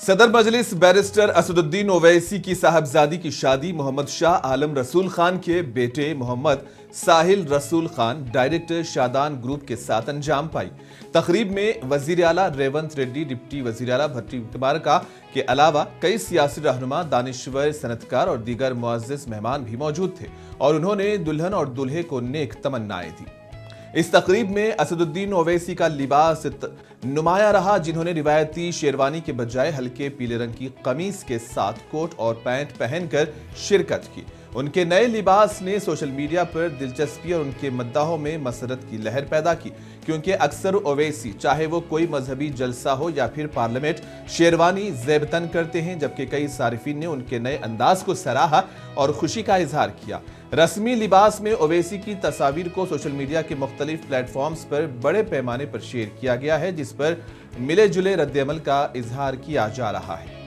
सदर मजलिस बैरिस्टर असदुद्दीन ओवैसी की साहबजादी की शादी मोहम्मद शाह आलम रसूल खान के बेटे मोहम्मद साहिल रसूल खान डायरेक्टर शादान ग्रुप के साथ अंजाम पाई। तकरीब में वजीर आला रेवंत रेड्डी, डिप्टी वजीर आला भट्टी विक्रमार्का के अलावा कई सियासी रहनुमा, दानिश्वर, सनतकार और दीगर मुअज़्ज़िज़ मेहमान भी मौजूद थे और उन्होंने दुल्हन और दूल्हे को नेक तमन्नाएं दी। इस तकरीब में असदुद्दीन ओवैसी का लिबास नुमाया रहा, जिन्होंने रिवायती शेरवानी के बजाय हल्के पीले रंग की कमीज के साथ कोट और पैंट पहनकर शिरकत की। उनके नए लिबास ने सोशल मीडिया पर दिलचस्पी और उनके मद्दाहों में मसरत की लहर पैदा की, क्योंकि अक्सर ओवैसी चाहे वो कोई मजहबी जलसा हो या फिर पार्लियामेंट शेरवानी ज़ेबतन करते हैं, जबकि कई सारिफीन ने उनके नए अंदाज को सराहा और खुशी का इजहार किया। रस्मी लिबास में ओवैसी की तस्वीर को सोशल मीडिया के मुख्तलिफ प्लेटफॉर्म्स पर बड़े पैमाने पर शेयर किया गया है, जिस पर मिले जुले रद्द-ए-अमल का इजहार किया जा रहा है।